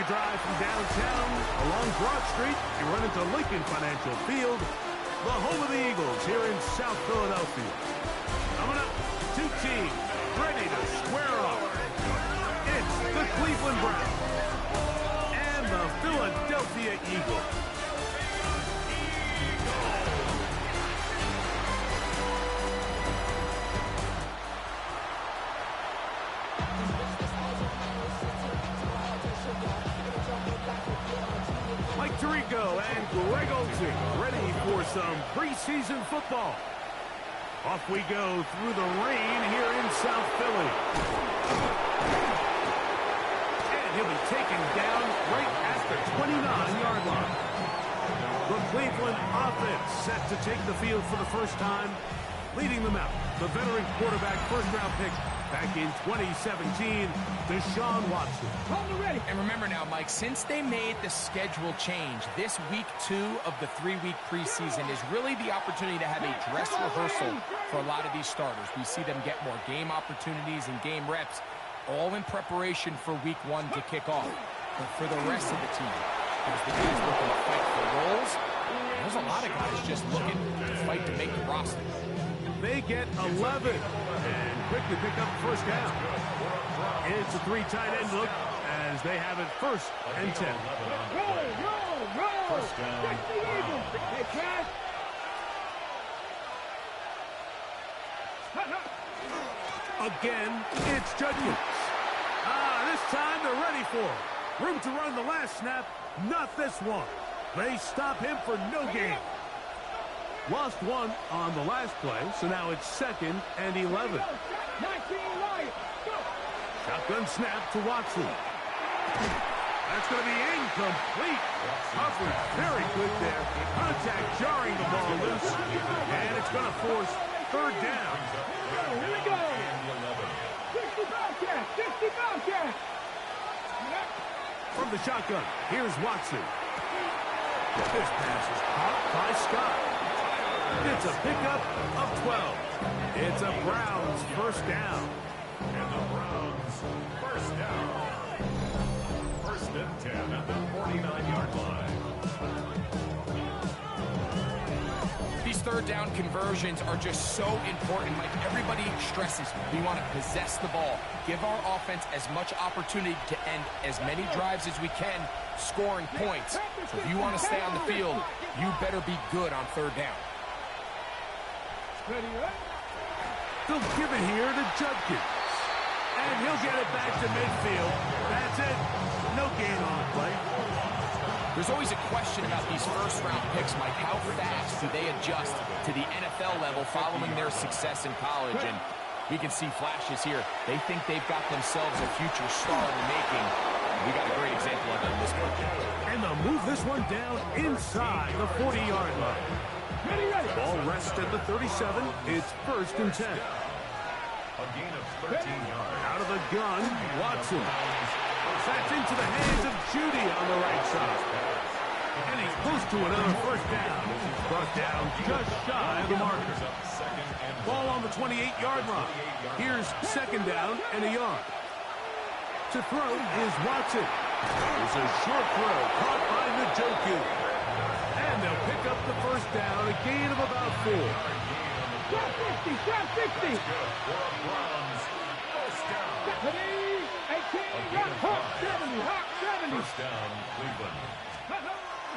a drive from downtown along Broad Street. You run into Lincoln Financial Field, the home of the Eagles here in South Philadelphia. Coming up, two teams ready to square off. It's the Cleveland Browns and the Philadelphia Eagles. Mike Tirico and Greg Olsen ready for some preseason football. Off we go through the rain here in South Philly. And he'll be taken down right at the 29-yard line. The Cleveland offense set to take the field for the first time. Leading them out, the veteran quarterback, first-round pick back in 2017, Deshaun Watson. And remember now, Mike, since they made the schedule change, this week 2 of the 3-week preseason is really the opportunity to have a dress rehearsal for a lot of these starters. We see them get more game opportunities and game reps, all in preparation for week 1 to kick off. But for the rest of the team, there's the guys looking to fight for roles. There's a lot of guys just looking to fight to make the roster. They get 11 and quickly pick up the first down. It's a 3 tight end look as they have it 1st and 10. Roll! First down. That's the Eagles. Hey, Cash. Again, it's Judkins. This time they're ready for it. Room to run the last snap, not this one. They stop him for no gain. Lost 1 on the last play, so now it's 2nd and 11. Shotgun snap to Watson. That's going to be incomplete. Coverage very good there. Contact jarring the ball loose, and it's going to force 3rd down. Here we go. 50 Bobcat. 50 Bobcat. From the shotgun, here's Watson. This pass is caught by Scott. It's a pickup of 12. It's a Browns first down. And the Browns first down. 1st and 10 at the 49-yard line. These 3rd down conversions are just so important. Like everybody stresses, we want to possess the ball, give our offense as much opportunity to end as many drives as we can, scoring points. So if you want to stay on the field, you better be good on 3rd down. They'll give it here to Judkins. And he'll get it back to midfield. That's it. No gain on the play. There's always a question about these first-round picks, Mike. How fast do they adjust to the NFL level following their success in college? And we can see flashes here. They think they've got themselves a future star in the making. We got a great example of it in this one. And they'll move this one down inside the 40-yard line. Ball rests at the 37. It's 1st and 10. A gain of 13 yards. Out of the gun, Watson. That's into the hands of Judy on the right side. And he's close to another first down. He's brought down just shy of the marker. Ball on the 28-yard line. Here's 2nd down and a yard. To throw is Watson. It's a short throw caught by Njoku. And they'll pick up the first down, a gain of about 4. Shot 50, shot 60. Hawk 70, Hawk 70. First down, Cleveland.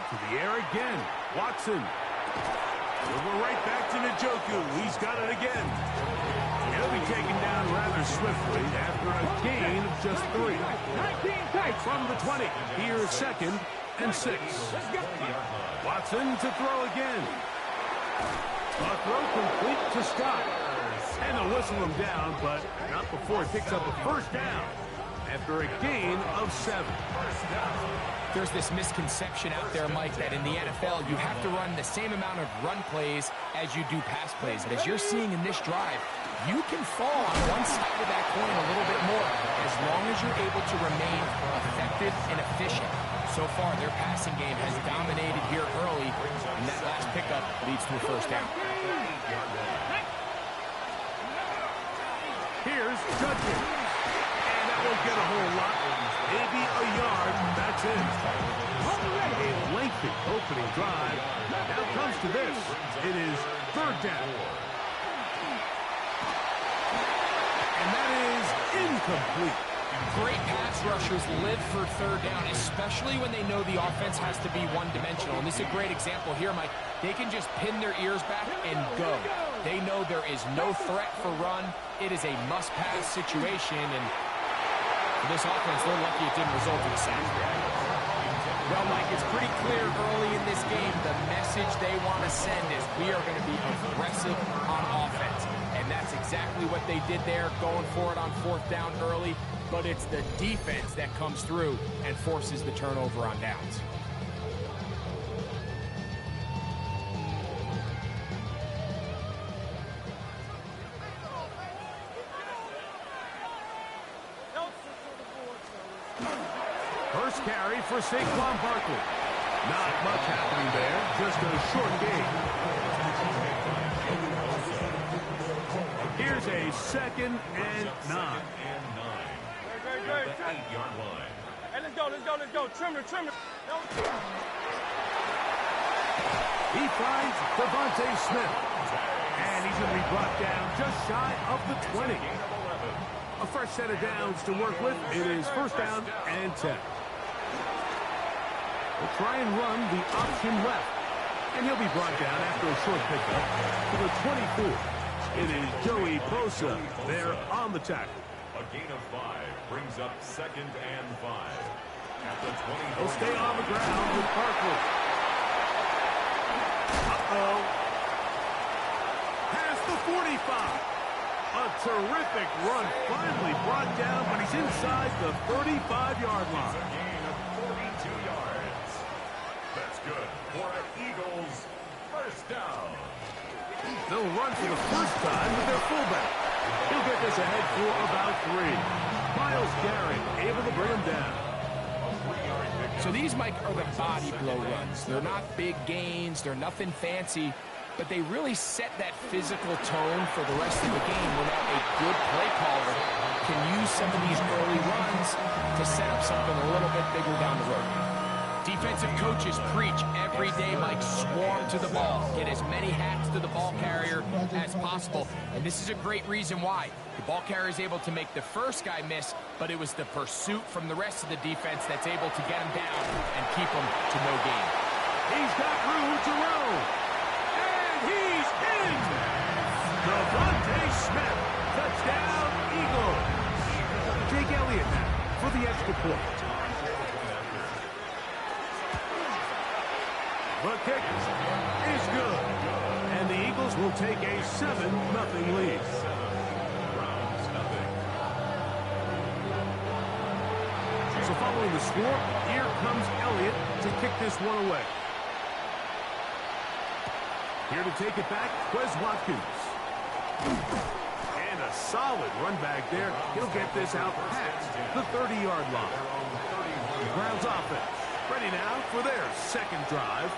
To the air again, Watson. Over right back to Njoku. He's got it again. He'll be taken down rather swiftly after a gain of just 3. 19 tight. From the 20, here's 2nd and 6. Watson to throw again. A throw complete to Scott. And they'll whistle him down, but not before he picks up a first down after a gain of 7. There's this misconception out there, Mike, that in the NFL you have to run the same amount of run plays as you do pass plays. And as you're seeing in this drive, you can fall on one side of that coin a little bit more as long as you're able to remain effective and efficient. So far, their passing game has dominated here early, and that last pickup leads to a first down. Here's Judkins. And that won't get a whole lot. maybe a yard. That's it. A lengthy opening drive. Now comes to this. It is third down. And that is incomplete. Great pass rushers live for third down, especially when they know the offense has to be one-dimensional. And this is a great example here, Mike. They can just pin their ears back and go. They know there is no threat for run. It is a must-pass situation, and for this offense, they're lucky it didn't result in a sack. Well, Mike, it's pretty clear early in this game the message they want to send is we are going to be aggressive on offense. And that's exactly what they did there, going for it on fourth down early. But it's the defense that comes through and forces the turnover on downs. First carry for Saquon Barkley. Not much happening there, just a short gain. Here's a 2nd and 9. Great. 8-yard line. Hey, let's go. Trim it. He finds Devontae Smith. And he's going to be brought down just shy of the 20. A fresh set of downs to work with. It is first down and 10. We'll try and run the option left. And he'll be brought down after a short pickup to the 24. It is Joey Bosa there on the tackle. A gain of 5 brings up 2nd and 5. At the 20. He'll stay on the ground with Barkley. Uh-oh. Past the 45. A terrific run finally brought down, but he's inside the 35-yard line. A gain of 42 yards. That's good for an Eagles first down. They'll run for the first time with their fullback. He'll get this ahead for about 3. Myles Garrett able to bring him down. So these, Mike, are the body blow runs. They're not big gains. They're nothing fancy. But they really set that physical tone for the rest of the game when a good play caller can use some of these early runs to set up something a little bit bigger down the road. Defensive coaches preach every day, Mike, swarm to the ball. Get as many hats to the ball carrier as possible. And this is a great reason why. The ball carrier is able to make the first guy miss, but it was the pursuit from the rest of the defense that's able to get him down and keep him to no gain. He's got room to roam. And he's in. Devontae Smith. Touchdown, Eagles. Jake Elliott now for the extra point. The kick is good. And the Eagles will take a 7-0 lead. So following the score, here comes Elliott to kick this one away. Here to take it back, Quez Watkins. And a solid run back there. He'll get this out past the 30-yard line. The Browns offense ready now for their second drive.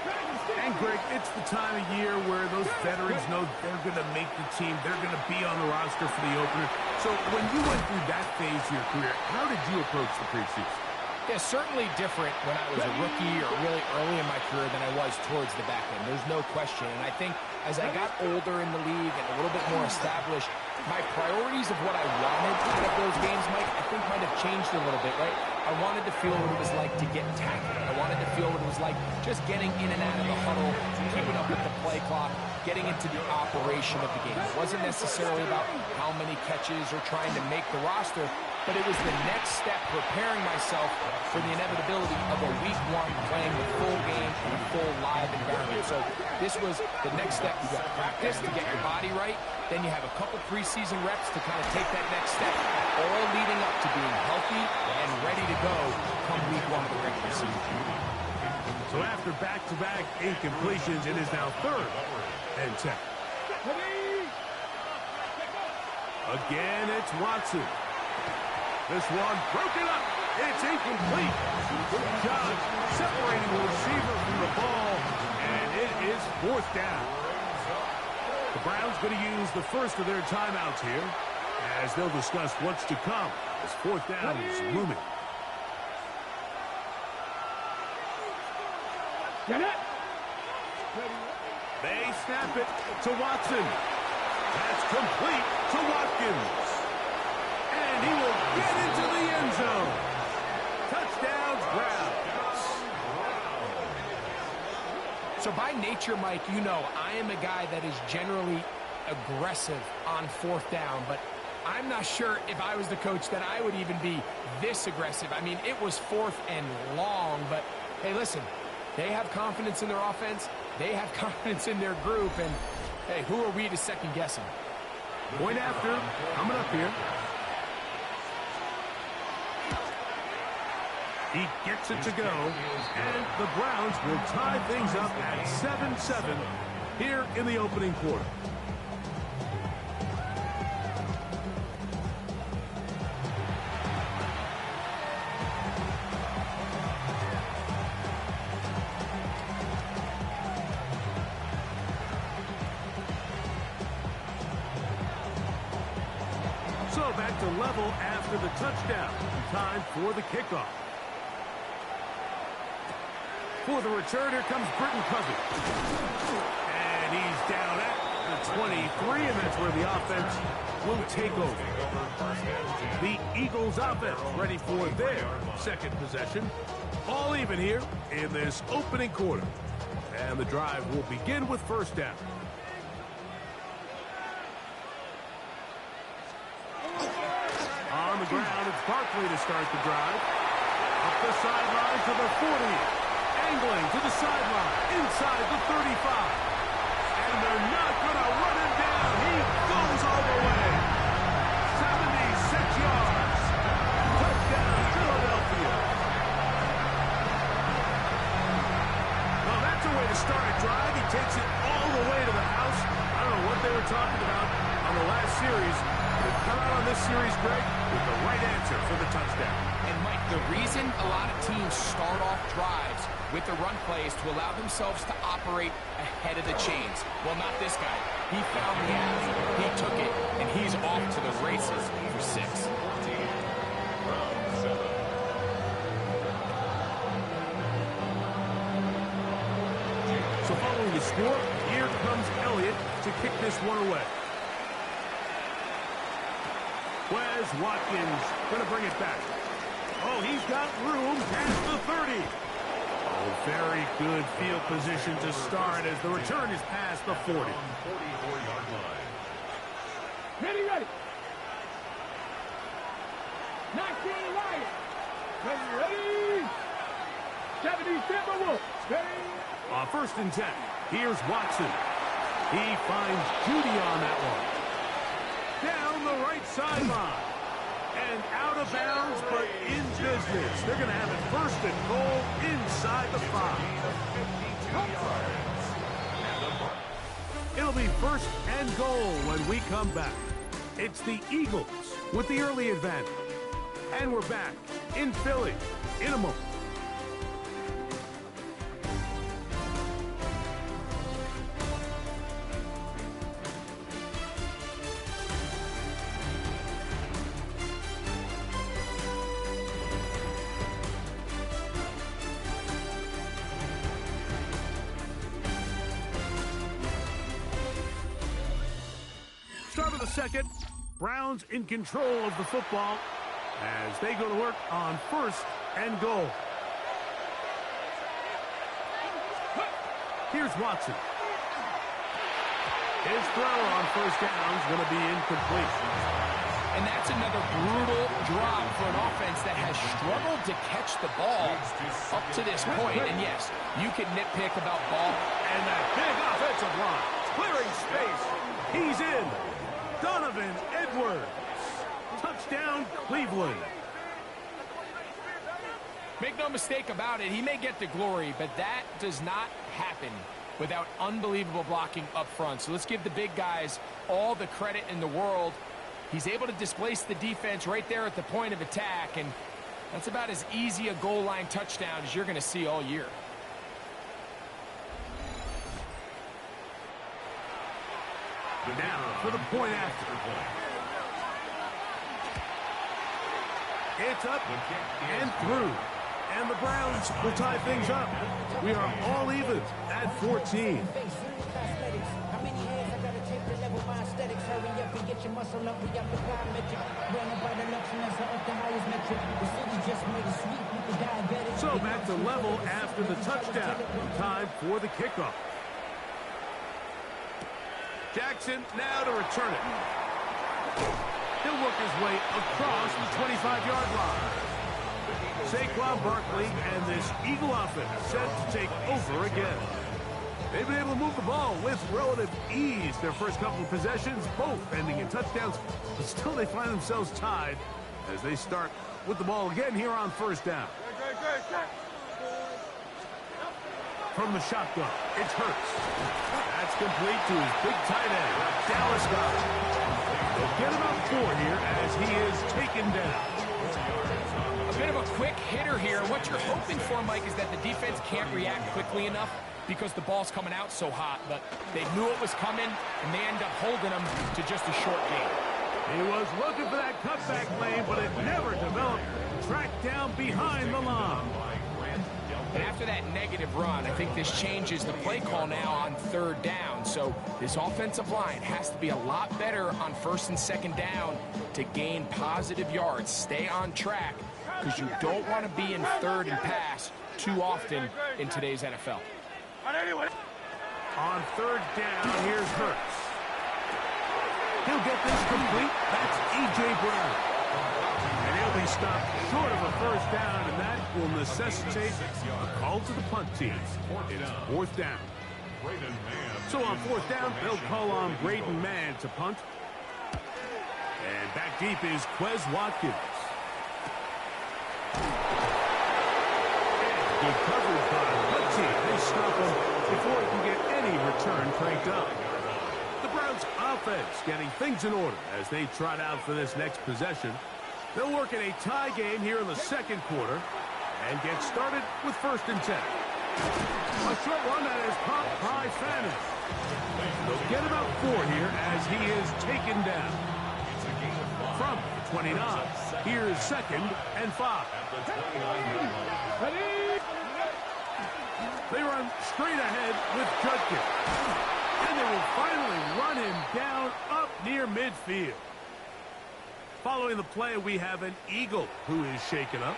And, Greg, it's the time of year where those veterans know they're going to make the team. They're going to be on the roster for the opener. So when you went through that phase of your career, how did you approach the preseason? Yeah, certainly different when I was a rookie or really early in my career than I was towards the back end. There's no question. And I think as I got older in the league and a little bit more established, my priorities of what I wanted out of those games, Mike, I think might have changed a little bit, right? I wanted to feel what it was like to get tackled. I wanted to feel what it was like just getting in and out of the huddle, keeping up with the play clock, getting into the operation of the game. It wasn't necessarily about how many catches or trying to make the roster, but it was the next step, preparing myself for the inevitability of a week 1 playing the full game in a full live environment. So this was the next step. You got practice to get your body right. Then you have a couple preseason reps to kind of take that next step, all leading up to being healthy and ready to go come week 1 of the regular season. So after back-to-back incompletions, it is now 3rd and 10. Again, it's Watson. This one broken up. It's incomplete. Good job separating the receiver from the ball, and it is 4th down. The Browns going to use the first of their timeouts here as they'll discuss what's to come as 4th down is looming. Get it. They snap it to Watson. That's complete to Watkins. And he will get into the end zone. Touchdown, Browns. So by nature, Mike, you know I am a guy that is generally aggressive on fourth down, but I'm not sure if I was the coach that I would even be this aggressive. I mean, it was fourth and long, but hey, listen, they have confidence in their offense. They have confidence in their group, and hey, who are we to second guess them? Point after, coming up here. He gets it to go, and the Browns will tie things up at 7-7 here in the opening quarter. So back to level after the touchdown. Time for the kickoff. For the return, here comes Britton Cousins. And he's down at the 23, and that's where the offense will take over. The Eagles offense ready for their second possession. All even here in this opening quarter. And the drive will begin with first down. On the ground, it's Barkley to start the drive. Up the sideline to the 40. Angling to the sideline, inside the 35. And they're not going to run him down. He goes all the way. 76 yards. Touchdown, Philadelphia. Well, that's a way to start a drive. He takes it all the way to the house. I don't know what they were talking about on the last series. They've come out on this series, Greg, with the right answer for the touchdown. And, Mike, the reason a lot of teams start off drives with the run plays to allow themselves to operate ahead of the chains. Well, not this guy. He found the alley, he took it, and he's off to the races for 6. So following the score, here comes Elliott to kick this one away. Wes Watkins going to bring it back. Oh, he's got room past the 30. Oh, very good field position to start as the return is past the 40. Ready, ready. 19 Lions. Ready, ready. 70 Timberwolves. Ready. On first and 10, here's Watson. He finds Judy on that one. Down the right sideline. And out of bounds, but in business. They're going to have it first and goal inside the 5. It'll be first and goal when we come back. It's the Eagles with the early advantage. And we're back in Philly in a moment. Start of the second. Browns in control of the football as they go to work on first and goal. Here's Watson. His throw on first down is going to be incomplete. And that's another brutal drop for an offense that has struggled to catch the ball up to this point. And yes, you can nitpick about ball. And that big offensive line clearing space. He's in. Donovan Edwards. Touchdown, Cleveland. Make no mistake about it, he may get the glory, but that does not happen without unbelievable blocking up front. So let's give the big guys all the credit in the world. He's able to displace the defense right there at the point of attack, and that's about as easy a goal line touchdown as you're going to see all year. Now for the point after. It's up and through. And the Browns will tie things up. We are all even at 14. So back to level after the touchdown. Time for the kickoff. Jackson now to return it. He'll work his way across the 25-yard line. Saquon Barkley and this Eagle offense set to take over again. They've been able to move the ball with relative ease. Their first couple of possessions, both ending in touchdowns, but still they find themselves tied as they start with the ball again here on first down. From the shotgun, it's Hurts. That's complete to his big tight end, Dallas Goedert. They'll get about 4 here as he is taken down. A bit of a quick hitter here. What you're hoping for, Mike, is that the defense can't react quickly enough because the ball's coming out so hot. But they knew it was coming, and they end up holding them to just a short game. He was looking for that cutback lane, but it never developed. Tracked down behind the line. And after that negative run, I think this changes the play call now on third down. So this offensive line has to be a lot better on first and second down to gain positive yards. Stay on track because you don't want to be in third and pass too often in today's NFL. On third down, here's Hurts. He'll get this complete. That's A.J. Brown. And he'll be stopped short of a first down, and that will necessitate a call to the punt team. It's fourth down. So on fourth down, they'll call on Braden Mann to punt. And back deep is Quez Watkins. And good coverage by the punt team. They stop him before he can get any return cranked up. The Browns offense getting things in order as they trot out for this next possession. They'll work in a tie game here in the second quarter and get started with first and 10. A short one that is popped by Fannin. They'll get about 4 here as he is taken down. From the 29, here's second and 5. They run straight ahead with Judkins. And they will finally run him down up near midfield. Following the play, we have an Eagle who is shaken up.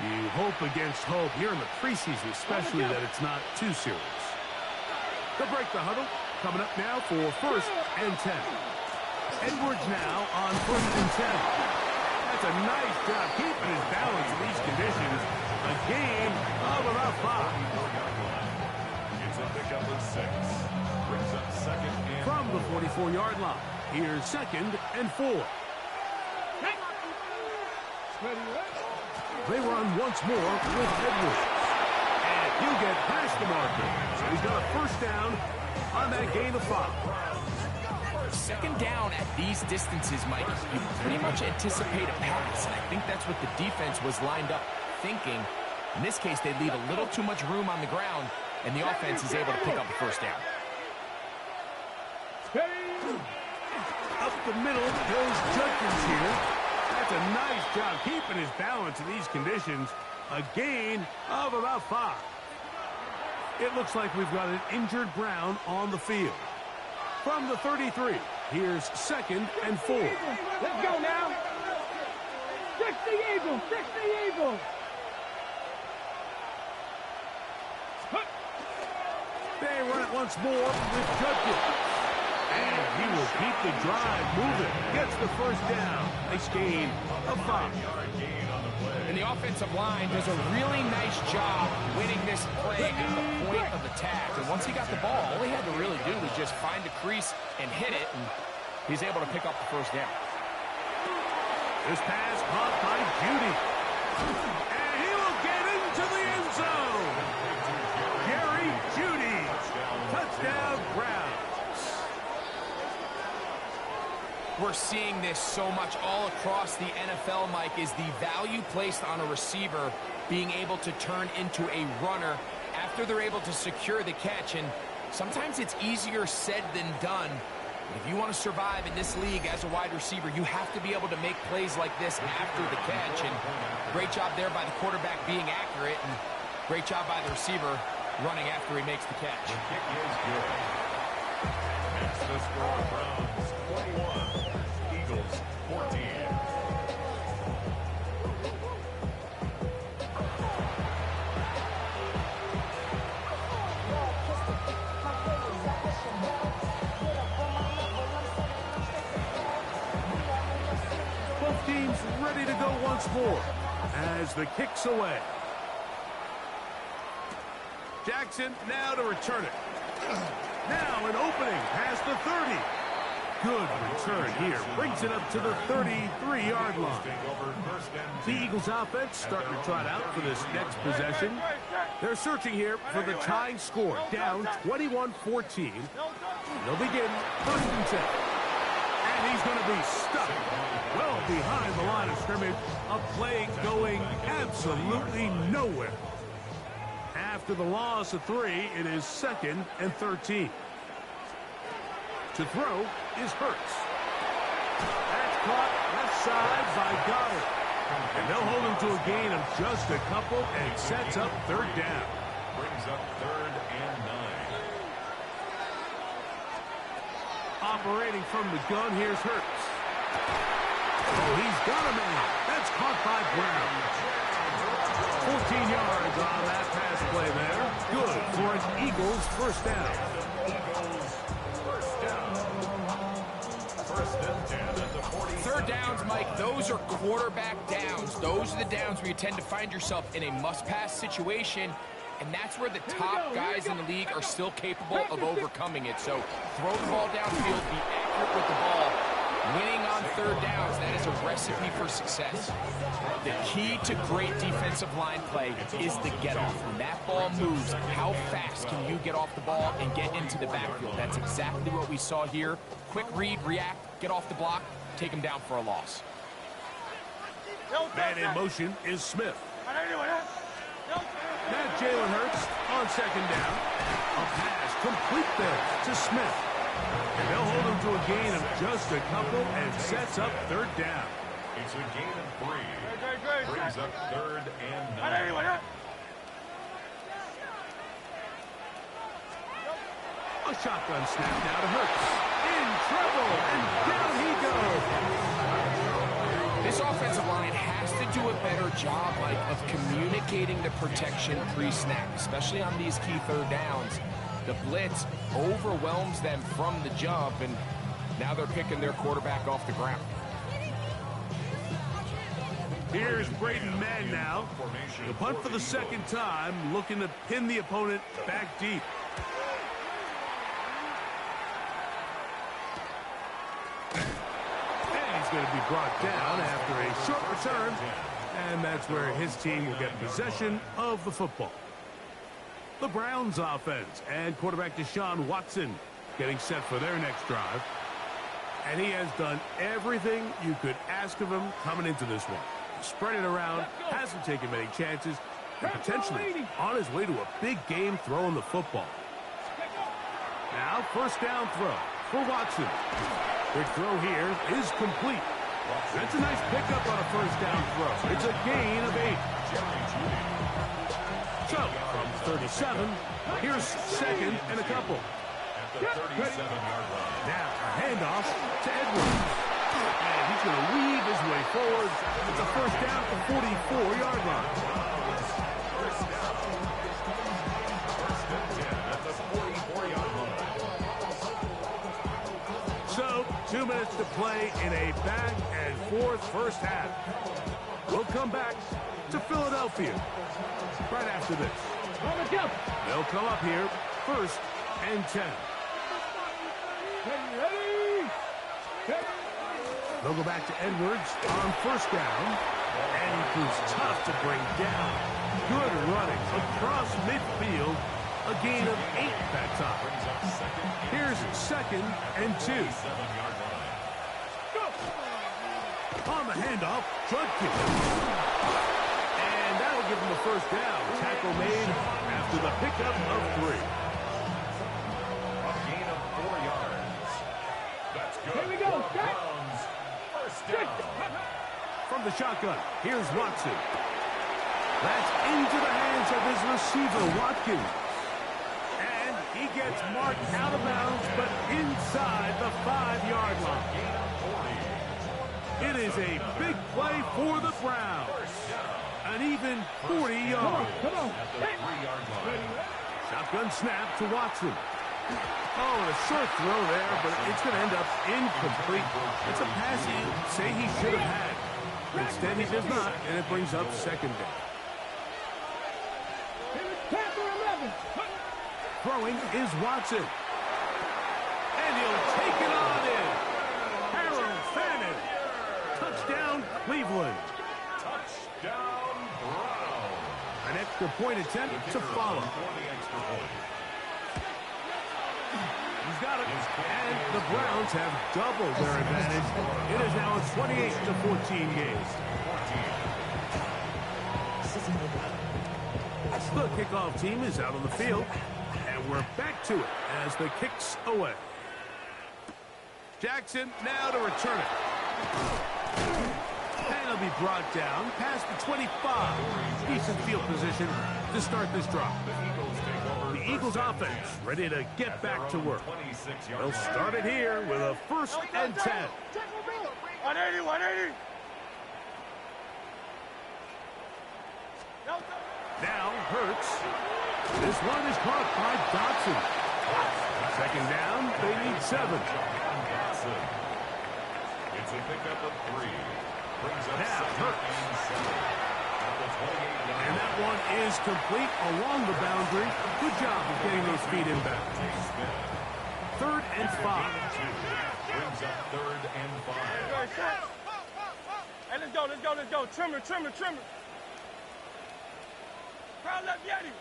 You hope against hope here in the preseason, especially that it's not too serious. They'll break the huddle. Coming up now for first and 10. Edwards now on first and 10. That's a nice job keeping his balance in these conditions. A game of about 5. It's a pickup of 6. Brings up second and from the 44-yard line. Here's second and 4. They run once more with Edwards. And he'll get past the marker. So he's got a first down on that gain of 5. Second down at these distances, Mike, you pretty much anticipate a pass. And I think that's what the defense was lined up thinking. In this case, they leave a little too much room on the ground, and the offense is able to pick up a first down. Up the middle goes Judkins here. That's a nice job keeping his balance in these conditions. A gain of about 5. It looks like we've got an injured Brown on the field. From the 33, here's second and 4. Let's go now. Fix the Eagle. Fix the Eagle. They run it once more with Judkins. And he will keep the drive moving. Gets the first down. Nice gain of 5. And the offensive line does a really nice job winning this play at the point of attack. And once he got the ball, all he had to really do was just find the crease and hit it, and he's able to pick up the first down. This pass caught by Judy. And he will get into the end zone. Jerry Judy. Touchdown, Browns. We're seeing this so much all across the NFL, Mike, is the value placed on a receiver being able to turn into a runner after they're able to secure the catch. And sometimes it's easier said than done If you want to survive in this league as a wide receiver, you have to be able to make plays like this after the catch. And great job there by the quarterback being accurate, and great job by the receiver running after he makes the catch. The kick is good. That's the score. Browns 21, Eagles 14. Both teams ready to go once more as the kick's away. Jackson now to return it. Now an opening past the 30. Good return here. Brings it up to the 33-yard line. The Eagles offense starting to trot out for this next possession. They're searching here for the tying score. Down 21-14. They'll begin 1st and 10. And he's going to be stuck well behind the line of scrimmage. A play going absolutely nowhere. After the loss of 3, it is 2nd and 13. To throw is Hurts. That's caught left side by Goddard. And they'll hold him to a gain of just a couple and sets up 3rd down. Brings up 3rd and 9. Operating from the gun, here's Hurts. Oh, he's got a man. That's caught by Brown. 14 yards on that pass play there. Good for an Eagles 1st down. Eagles 1st down. 1st and 10 at the 40. 3rd downs, Mike, those are quarterback downs. Those are the downs where you tend to find yourself in a must-pass situation, and that's where the top guys in the league are still capable of overcoming it. So throw the ball downfield, be accurate with the ball. Winning on 3rd downs, that is a recipe for success. The key to great defensive line play is the get-off. When that ball moves, how fast can you get off the ball and get into the backfield? That's exactly what we saw here. Quick read, react, get off the block, take him down for a loss. Man in motion is Smith. Now Jalen Hurts on 2nd down. A pass complete there to Smith. And they'll hold him to a gain of just a couple and sets up 3rd down. It's a gain of 3. Brings up 3rd and 9. A shotgun snap now to Hurts. In trouble, and down he goes. This offensive line has to do a better job, Mike, of communicating the protection pre-snap, especially on these key 3rd downs. The blitz overwhelms them from the jump, and now they're picking their quarterback off the ground. Here's Braden Mann now. The punt for the 2nd time, looking to pin the opponent back deep. And he's going to be brought down after a short return, and that's where his team will get possession of the football. The Browns offense and quarterback Deshaun Watson getting set for their next drive. And he has done everything you could ask of him coming into this one. Spread it around, hasn't taken many chances, and potentially on his way to a big game throwing the football. Now 1st down throw for Watson. Big throw here is complete. That's a nice pickup on a 1st down throw. It's a gain of 8. So, from 37, here's 2nd and a couple. At the 37-yard line. Now, a handoff to Edwards. And he's going to weave his way forward. It's a 1st down at the 44-yard line. 1st and 10 at the 44-yard line. So, 2 minutes to play in a back-and-forth 1st half. We'll come back to Philadelphia right after this. They'll come up here 1st and 10. They'll go back to Edwards on 1st down. And he proves tough to bring down. Good running across midfield. A gain of 8 that time. Here's 2nd and 2. On the handoff, Judkins. And that'll give him the 1st down. Tackle made after the pickup of 3. A gain of 4 yards. from the shotgun. Here's Watson. That's into the hands of his receiver, Watkins. And he gets marked out of bounds, but inside the 5-yard line. It is a big play for the Browns. An even 40 yards. Come on. Shotgun snap to Watson. Oh, and a short throw there, but it's going to end up incomplete. It's a pass you say he should have had. Instead, he does not, and it brings up second down. Throwing is Watson. And he'll take it on in. Harold Fannin. Touchdown, Cleveland. Touchdown, Brown. An extra point attempt to follow. He's got it. And the Browns have doubled their advantage. It is now a 28-14 game. The kickoff team is out on the field. And we're back to it as the kick's away. Jackson now to return it. And he'll be brought down past the 25. Decent field position to start this drive. The Eagles offense ready to get back to work. They'll start it here with a 1st and 10. 180. Now Hurts. This one is caught by Dotson. Second down, they need 7. It's a pickup of 3. Brings up Now Hurts. And that one is complete along the boundary. Good job of getting those feet in back. 3rd and 5. Brings up 3rd and 5. Hey, let's go. Trimmer. Crowd left Yeti.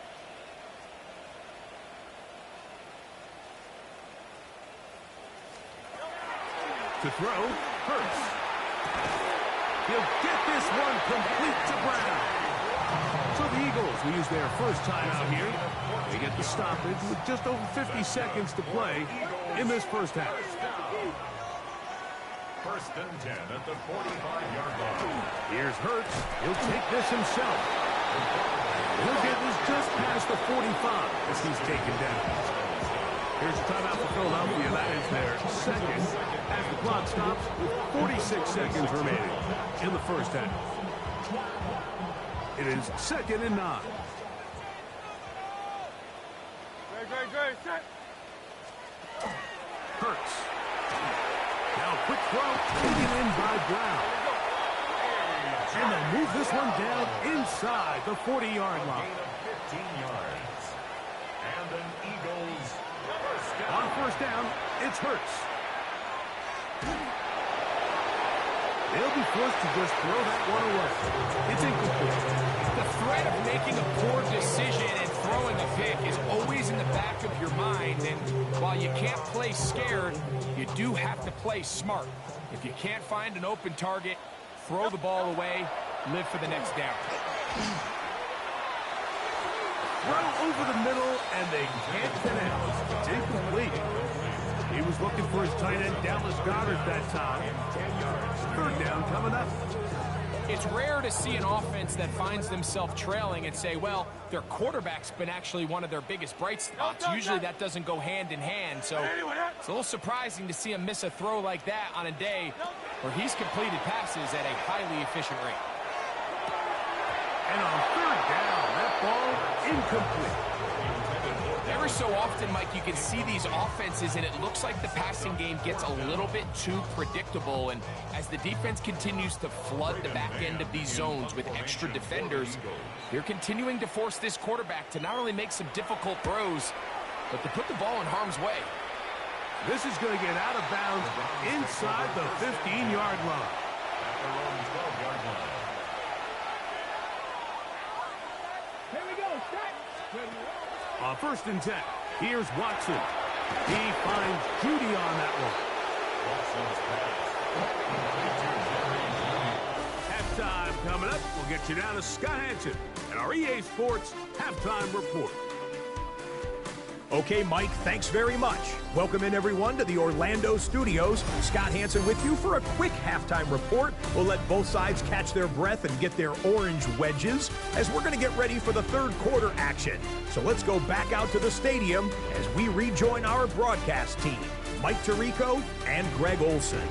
To throw, Hurts. He'll get this one complete to Brown. So the Eagles will use their first timeout here. They get the stoppage with just over 50 seconds to play in this first half. 1st and 10 at the 45-yard line. Here's Hurts. He'll take this himself. He'll get this just past the 45 as he's taken down. Here's a timeout for Philadelphia. That is their second as the clock stops with 46 seconds remaining in the first half. It is 2nd and 9. Great, set. Hurts. Now quick throw, taken in by Brown. And they'll move this one down inside the 40-yard line. Gain of 15 yards. And an Eagles first down. On 1st down, it's Hurts. They'll be forced to just throw that one away. It's incomplete. The threat of making a poor decision and throwing a pick is always in the back of your mind, and while you can't play scared, you do have to play smart. If you can't find an open target, throw the ball away, live for the next down. Throw over the middle, and they can't connect. It's incomplete. He was looking for his tight end, Dallas Goedert, that time. 3rd down coming up. It's rare to see an offense that finds themselves trailing and say, well, their quarterback's been actually one of their biggest bright spots. Usually that doesn't go hand in hand, so it's a little surprising to see him miss a throw like that on a day where he's completed passes at a highly efficient rate. And on 3rd down, that ball incomplete. Every so often, Mike, you can see these offenses, and it looks like the passing game gets a little bit too predictable. And as the defense continues to flood the back end of these zones with extra defenders, they're continuing to force this quarterback to not only make some difficult throws, but to put the ball in harm's way. This is going to get out of bounds inside the 15-yard line. At their own 12-yard line. Here we go, set. On 1st and 10, here's Watson. He finds Judy on that one. Halftime coming up. We'll get you down to Scott Hansen and our EA Sports Halftime Report. Okay, Mike, thanks very much. Welcome in, everyone, to the Orlando studios. Scott Hansen with you for a quick halftime report. We'll let both sides catch their breath and get their orange wedges as we're going to get ready for the third quarter action. So let's go back out to the stadium as we rejoin our broadcast team, Mike Tirico and Greg Olson.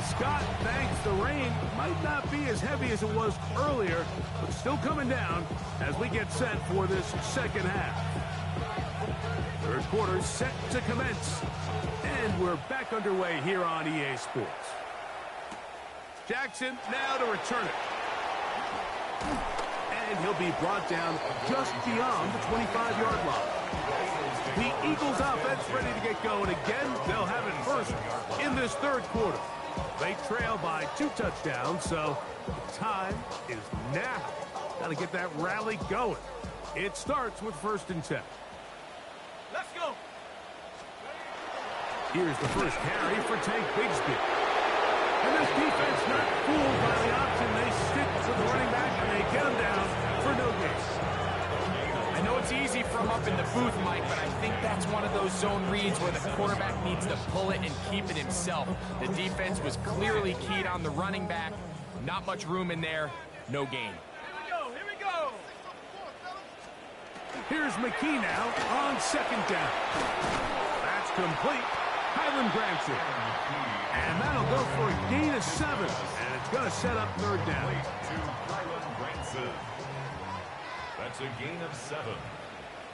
Scott, thanks. The rain might not be as heavy as it was earlier, but still coming down as we get set for this second half. Third quarter set to commence, and we're back underway here on EA Sports. Jackson now to return it. And he'll be brought down just beyond the 25-yard line. The Eagles offense ready to get going again. They'll have it first in this third quarter. They trail by 2 touchdowns, so time is now. Got to get that rally going. It starts with 1st and 10. Let's go. Here's the first carry for Tank Bigsby. And this defense not fooled by the option. They stick with the running back, and they get him down for no gain. I know it's easy from up in the booth, Mike, but I think that's one of those zone reads where the quarterback needs to pull it and keep it himself. The defense was clearly keyed on the running back. Not much room in there. No gain. Here we go. Here's McKee now on 2nd down. That's complete. Highland grabs it. And that'll go for a gain of 7. And it's going to set up 3rd down. That's a gain of 7.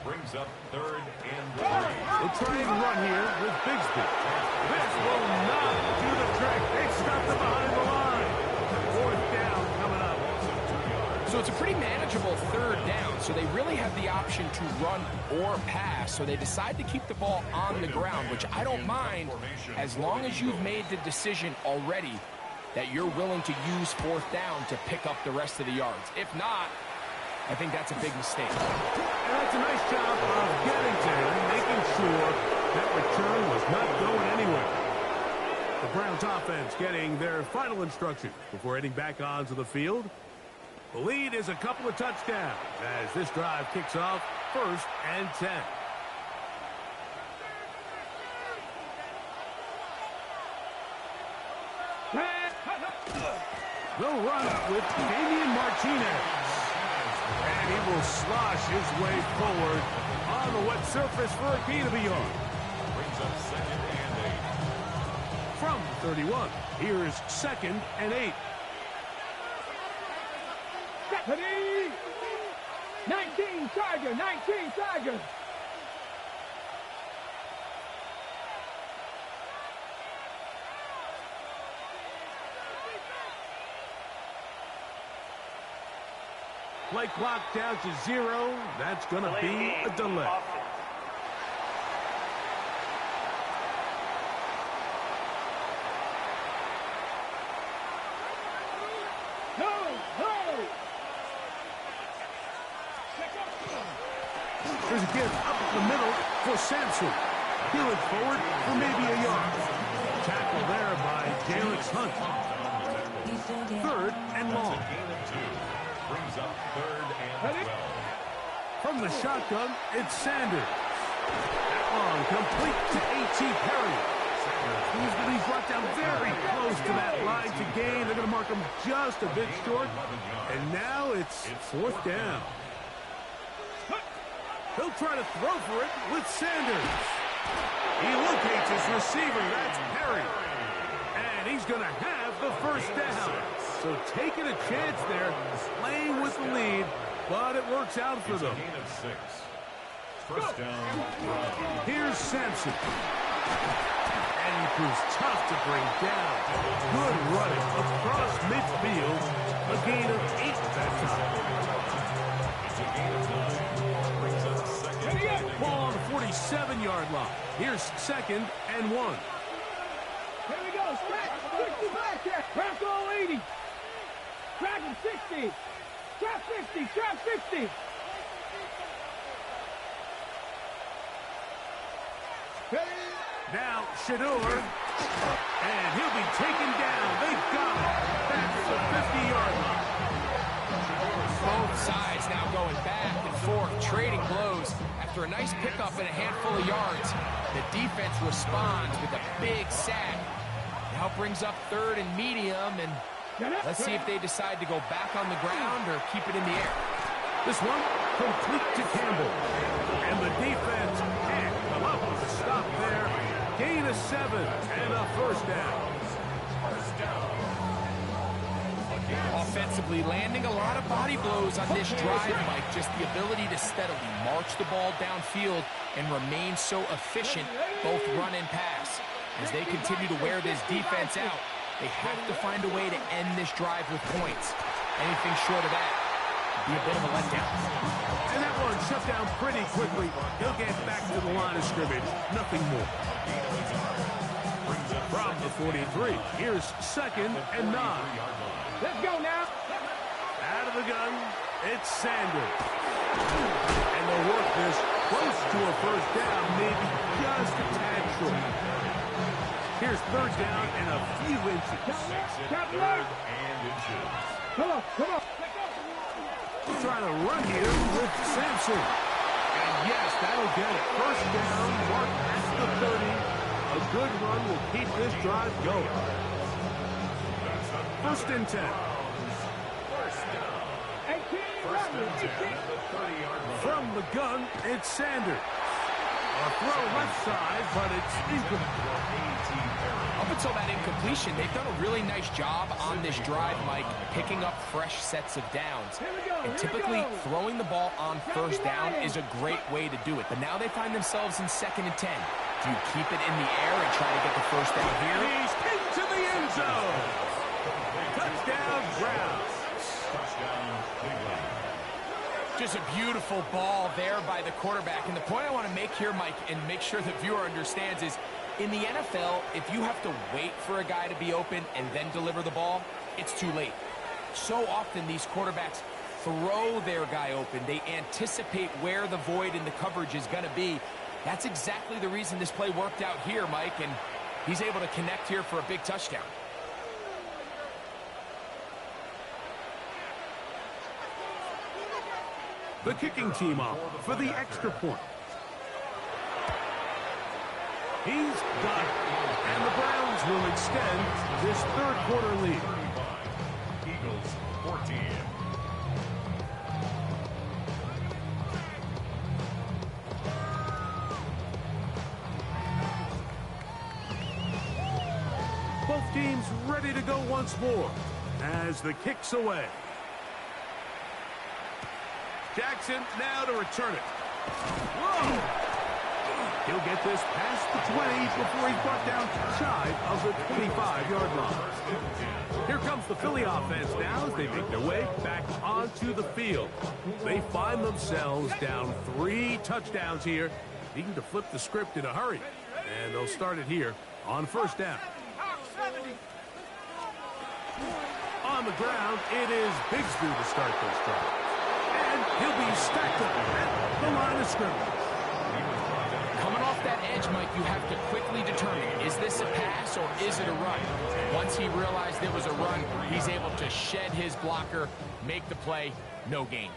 Brings up 3rd and 3. They'll try and run here with Bigsby. This will not do the trick. They stopped it behind the line. 4th down coming up. So it's a pretty manageable 3rd down, so they really have the option to run or pass, so they decide to keep the ball on the ground, which I don't mind as long as you've made the decision already that you're willing to use 4th down to pick up the rest of the yards. If not, I think that's a big mistake. And that's a nice job of getting to him, making sure that return was not going anywhere. The Browns offense getting their final instruction before heading back onto the field. The lead is a couple of touchdowns as this drive kicks off 1st and 10. They'll run with Damian Martinez. And he will slosh his way forward on the wet surface for a gain of a yard. Brings up 2nd and 8. From 31, here's 2nd and 8. 19 Tiger, 19 Tiger. Play clock down to 0. That's going to be a delay. There's a give up the middle for Sampson. He'll look forward for maybe a yard. Tackle there by Jalix Hunt. 3rd and long. Gain of 2. Brings up 3rd and 12. From the shotgun, it's Sanders. That long, complete to A.T. Perry. He's going to be brought down very close to that line to gain. They're going to mark him just a bit short. And now it's 4th down. He'll try to throw for it with Sanders. He locates his receiver. That's Perry. And he's going to have the 1st down. So taking a chance there, playing with the lead, but it works out for them. Gain of 6. 1st down. Here's Sampson. And he proves tough to bring down. Good running across midfield. A gain of 8 that time. It's a gain of 9. Brings up 2nd and 8. Ball on the 47-yard line. Here's 2nd and 1. Here we go. Strap 60 back there. Trap all 80. Trap 60. Trap 60. Trap 60. Now Shador. And he'll be taken down. They've got it. That's the 50-yard line. Both sides now going back and forth, trading blows. After a nice pickup and a handful of yards, the defense responds with a big sack. Now brings up third and medium, and let's see if they decide to go back on the ground or keep it in the air. This one complete to Campbell. And the defense can't come up with a stop there. Gain of 7 and a first down. Offensively, landing a lot of body blows on this drive, Mike. Just the ability to steadily march the ball downfield and remain so efficient, both run and pass. As they continue to wear this defense out, they have to find a way to end this drive with points. Anything short of that would be a bit of a letdown. And that one shut down pretty quickly. He'll get back to the line of scrimmage. Nothing more. From the 43, here's 2nd and 9. Let's go now. Out of the gun, it's Sanders. And they'll work this close to a first down, maybe just a tad short. Here's 3rd down and a few inches. Come on, come on. Trying to run here with Sampson. And yes, that'll get it. First down, marked at the 30. A good run will keep this drive going. 1st and 10. From the gun, it's Sanders. A throw left side, but it's incomplete. Up until that incompletion, they've done a really nice job on this drive, Mike, picking up fresh sets of downs. And typically, throwing the ball on 1st down is a great way to do it. But now they find themselves in 2nd and 10. Do you keep it in the air and try to get the first down here? He's into the end zone. Touchdown, Browns. Just a beautiful ball there by the quarterback. And the point I want to make here, Mike, and make sure the viewer understands is, in the NFL, if you have to wait for a guy to be open and then deliver the ball, it's too late. So often these quarterbacks throw their guy open. They anticipate where the void in the coverage is going to be. That's exactly the reason this play worked out here, Mike, and he's able to connect here for a big touchdown. The kicking team off for the extra point. He's got it. And the Browns will extend this 3rd quarter lead. Eagles 14. Both teams ready to go once more as the kick's away. Jackson now to return it. Whoa! He'll get this past the 20 before he's brought down shy of the 25-yard line. Here comes the Philly offense now as they make their way back onto the field. They find themselves down 3 touchdowns here, needing to flip the script in a hurry. And they'll start it here on 1st down. On the ground, it is Bigsby to start this drive. And he'll be stacked up at the line of scrimmage. Coming off that edge, Mike, you have to quickly determine, is this a pass or is it a run? Once he realized there was a run, he's able to shed his blocker, make the play, no gain.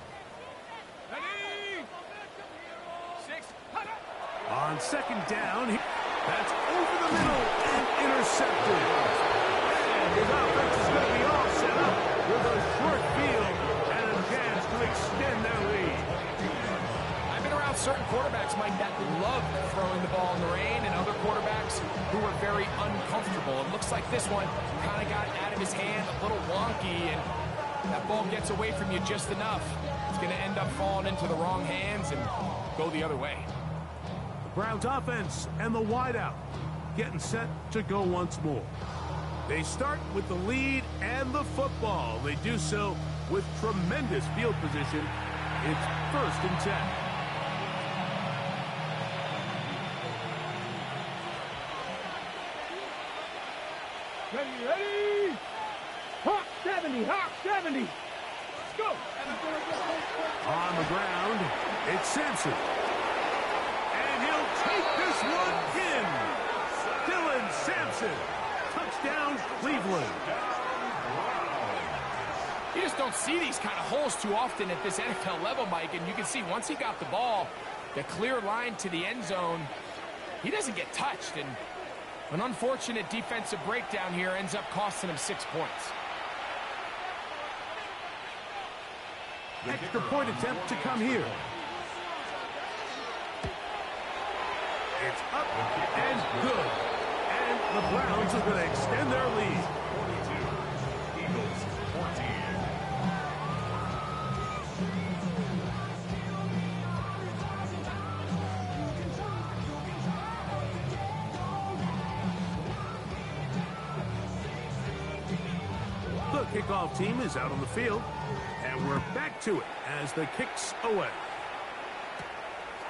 On 2nd down, that's over the middle and intercepted. And his offense is going to be all set up with a short field and a chance to extend their lead. I've been around certain quarterbacks, Mike, that love throwing the ball in the rain, and other quarterbacks who are very uncomfortable. It looks like this one kind of got out of his hand, a little wonky, and that ball gets away from you just enough. It's going to end up falling into the wrong hands and go the other way. Browns offense and the wideout getting set to go once more. They start with the lead and the football. They do so with tremendous field position. It's 1st and 10. Ready? Hawk 70, Hawk 70. Let's go. On the ground, it's Sampson. And he'll take this one in. Dylan Sampson. Touchdown, Cleveland. You just don't see these kind of holes too often at this NFL level, Mike, and you can see once he got the ball, the clear line to the end zone, he doesn't get touched, and an unfortunate defensive breakdown here ends up costing him 6 points. Extra point attempt to come here. It's up and good. And the Browns are going to extend their lead. 42. Eagles 14. The kickoff team is out on the field, and we're back to it as the kick's away.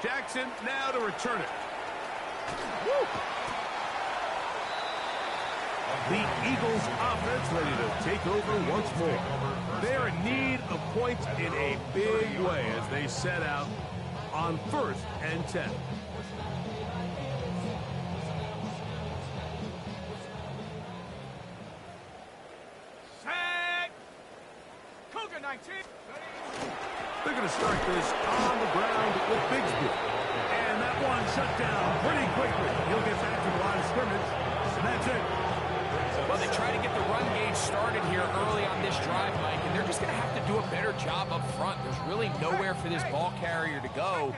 Jackson now to return it. Woo! The Eagles offense ready to take over once more. They're in need of points in a big way as they set out on 1st and 10. They're going to start this on the ground with Bigsby. And that one shut down pretty quickly. He'll get back to the line of scrimmage. And that's it. Well, they try to get the run gauge started here early on this drive, Mike, and they're just going to have to do a better job up front. There's really nowhere for this ball carrier to go.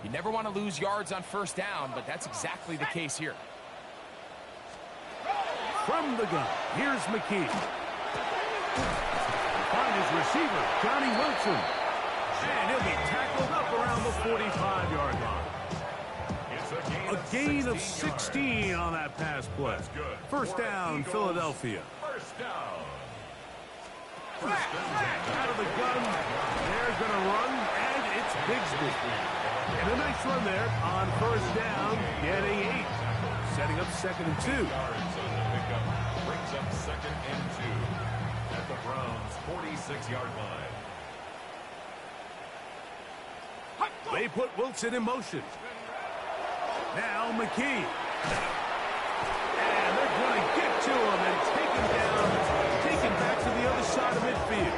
You never want to lose yards on 1st down, but that's exactly the case here. From the gun, here's McKee. Find his receiver, Johnny Wilson. And he'll be tackled up around the 45-yard line. A gain of 16 on that pass play. 1st down, Philadelphia. 1st down. Out of the gun, they're going to run, and it's Bigsby. And a nice run there on 1st down, getting 8. Setting up 2nd and 2. Yards on the pickup brings up 2nd and 2 at the Browns' 46-yard line. They put Wilson in motion. Now McKee. And they're going to get to him and take him down, take him back to the other side of midfield.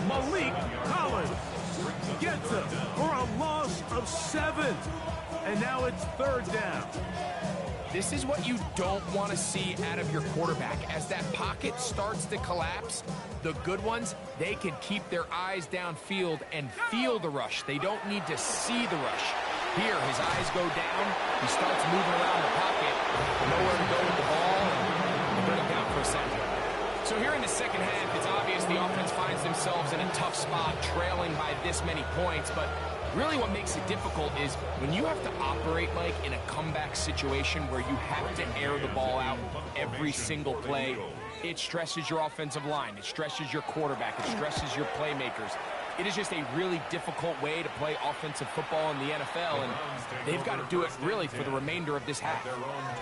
Malik Collins gets him for a loss of 7. And now it's 3rd down. This is what you don't want to see out of your quarterback. As that pocket starts to collapse, the good ones, they can keep their eyes downfield and feel the rush. They don't need to see the rush. Here, his eyes go down. He starts moving around the pocket. Nowhere to go with the ball, and bring him down for a second. So here in the 2nd half, it's obvious the offense finds themselves in a tough spot, trailing by this many points, but really what makes it difficult is when you have to operate, Mike, in a comeback situation where you have to air the ball out every single play, it stresses your offensive line, it stresses your quarterback, it stresses your playmakers. It is just a really difficult way to play offensive football in the NFL, and they've got to do it really for the remainder of this half.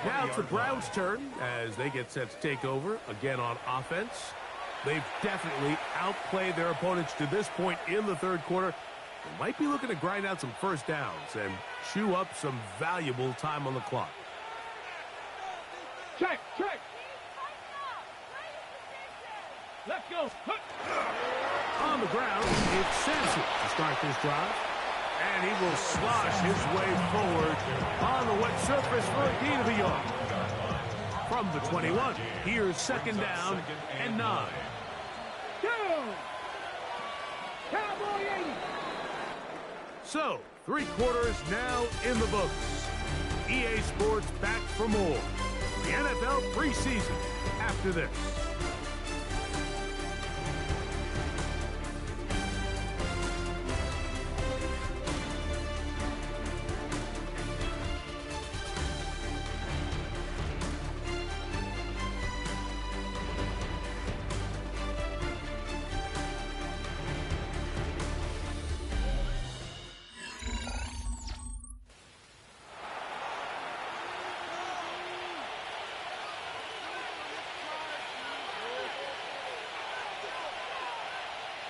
Now it's the Browns' turn as they get set to take over again on offense. They've definitely outplayed their opponents to this point in the 3rd quarter. They might be looking to grind out some 1st downs and chew up some valuable time on the clock. Check. Let's go. On the ground, it's Sampson to start this drive. And he will slosh his way forward on the wet surface for a gain of a yard. From the 21, here's 2nd down and 9. Cowboy 80. So, 3 quarters now in the books. EA Sports back for more. The NFL preseason after this.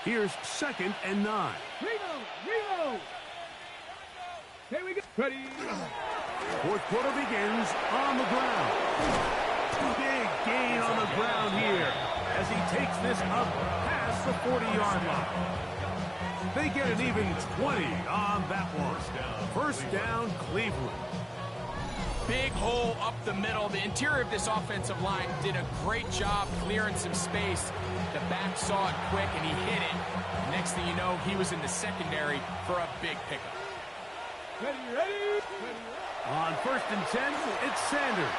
Here's 2nd and 9. Reload. Here we go. Ready. 4th quarter begins on the ground. Big gain on the ground here. as he takes this up past the 40-yard line. They get an even 20 on that one. First down, Cleveland. Big hole up the middle. The interior of this offensive line did a great job clearing some space. The back saw it quick, and he hit it. Next thing you know, he was in the secondary for a big pickup. Ready. On first and 10, it's Sanders.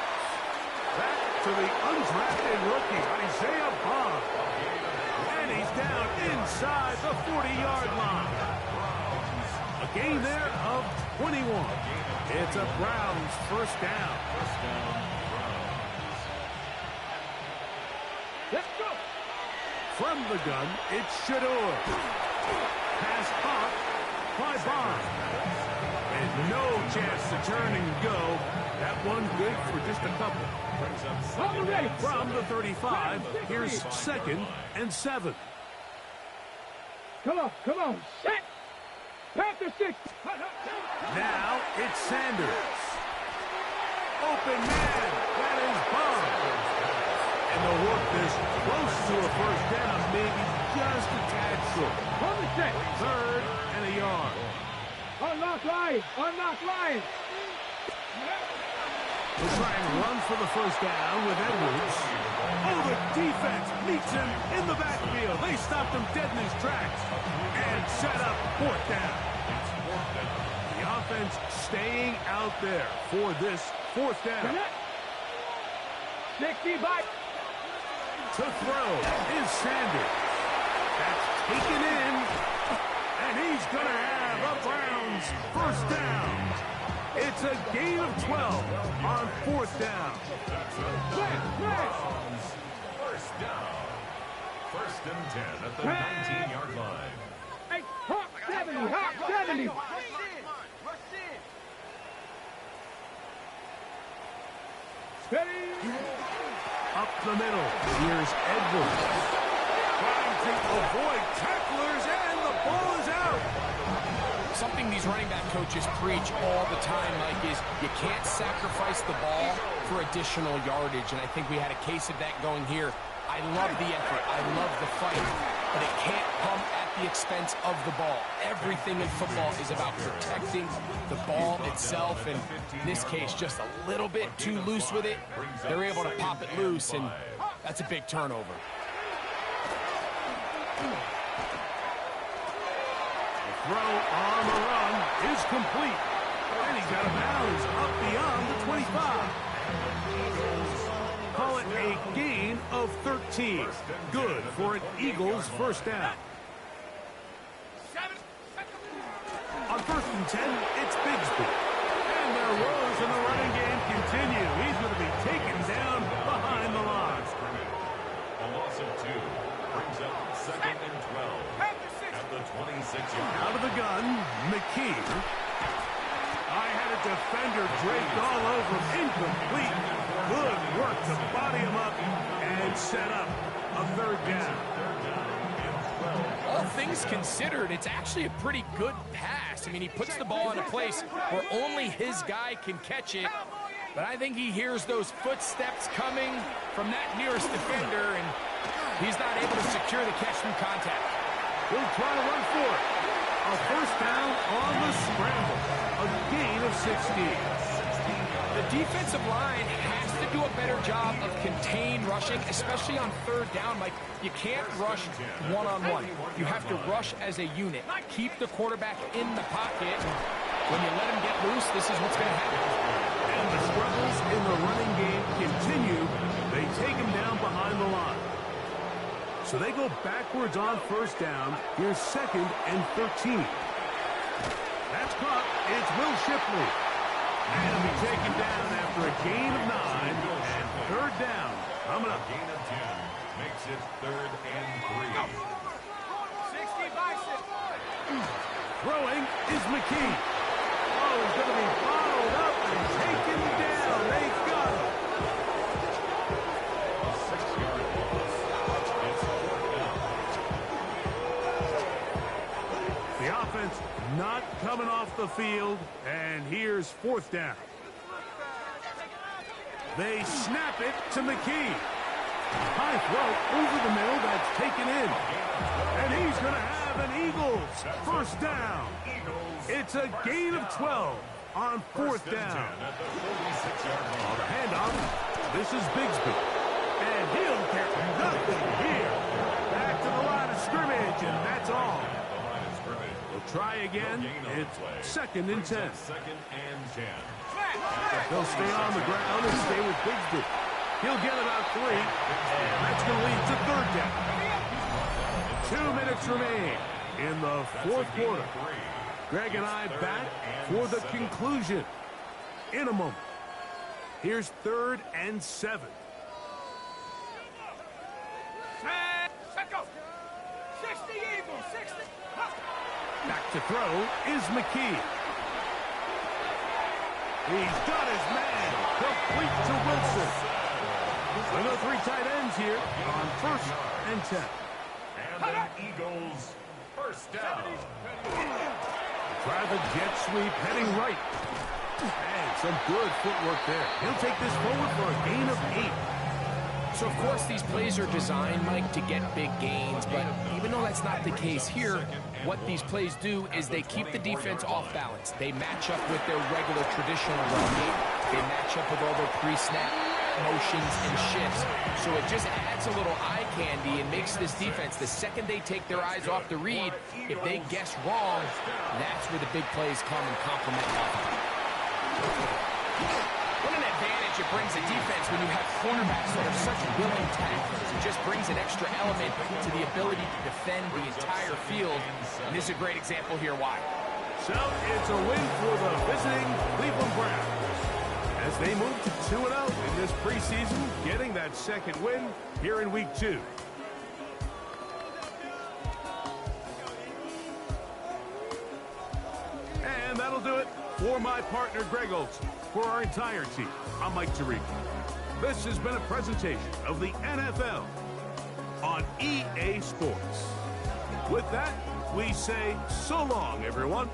Back to the undrafted rookie, Isaiah Bond. And he's down inside the 40-yard line. A gain there of 21. It's a Browns first down. Let's go. From the gun, it's Shador. Pass caught by Bond. And no chance to turn and go. That one good for just a couple. From the 35, here's 2nd and 7. Come on. Set. Panther 6. Now it's Sanders. Open man. That is Bond. And they'll work this close to a first down, maybe just a tad short. On the set. 3rd and a yard. Unlock line. We'll try and run for the first down with Edwards. Oh, the defense meets him in the backfield. They stopped him dead in his tracks and set up 4th down. The offense staying out there for this 4th down. 65. To throw is Sanders. That's taken in, and he's going to have a Browns first down. It's a gain of 12 on 4th down. First down. 1st and 10 at the 19-yard line. Hey, hop 70. Steady. Up the middle, here's Edwards. Trying to avoid tacklers, and the ball is out. Something these running back coaches preach all the time, Mike, is you can't sacrifice the ball for additional yardage, and I think we had a case of that going here. I love the effort. I love the fight, but it can't come at the expense of the ball. Everything in football is about protecting the ball itself, and in this case, just a little bit too loose with it. They're able to pop it loose, and that's a big turnover. Throw on the run is complete. And he's got a bounds up beyond the 25. Call it a gain of 13. Good for an Eagles first down. On 1st and 10, it's Bigsby. And their woes in the running game continue. He's going to be taken down behind the line. A loss of 2 brings up 2nd and 12. At the 26-yard. Out of the gun, McKee. I had a defender draped all over him. Incomplete. Good work to body him up and set up a 3rd down. All things considered, it's actually a pretty good pass. I mean, he puts the ball in a place where only his guy can catch it. But I think he hears those footsteps coming from that nearest defender, and he's not able to secure the catch from contact. He'll try to run for it. A first down on the scramble. A gain of 16. The defensive line has to do a better job of contained rushing, especially on 3rd down. Like, you can't rush one-on-one. You have to rush as a unit. Keep the quarterback in the pocket. And when you let him get loose, this is what's going to happen. And the struggles in the running game continue. They take him down behind the line. So they go backwards on first down. Here's 2nd and 13. That's caught. It's Will Shipley. And he'll be taken down after a gain of 9 and 3rd down. Coming up. Gain of 10 makes it 3rd and 3. 60 bicep. Throwing is McKee. Oh, he's going to be followed up and taken down. They got him. A 6-yard loss. It's 4th down. The offense not coming off the field, and here's 4th down. They snap it to McKee. High throw over the middle. That's taken in. And he's going to have an Eagles first down. It's a gain of 12 on fourth down. On the handoff, this is Bigsby. And he'll get nothing here. Back to the line of scrimmage, and that's all. We'll try again. It's 2nd and 10. They'll stay on the ground and stay with Bigsby. He'll get about 3, and that's going to lead to 3rd down. 2 minutes remain in the 4th quarter. Greg and I back for the conclusion in a moment. Here's 3rd and 7. Let go. 60 Eagles, 60. Back to throw is McKee. He's got his man. Complete to Wilson. We go 3 tight ends here on 1st and 10. And the Eagles first down. Try the jet sweep, heading right. And some good footwork there. He'll take this forward for a gain of 8. So, of course, these plays are designed, Mike, to get big gains. But even though that's not the case here, what these plays do is they keep the defense off balance. They match up with their regular traditional run game. They match up with all their pre-snap motions and shifts. So it just adds a little eye candy and makes this defense, the second they take their eyes off the read, if they guess wrong, that's where the big plays come and complement offense. What an advantage it brings a defense when you have cornerbacks that are such willing tacklers. It just brings an extra element to the ability to defend the entire field. And this is a great example here why. So it's a win for the visiting Cleveland Browns as they move to 2-0 in this preseason, getting that 2nd win here in Week 2. And that'll do it for my partner, Greg Olson. For our entire team, I'm Mike Tirico. This has been a presentation of the NFL on EA Sports. With that, we say so long, everyone.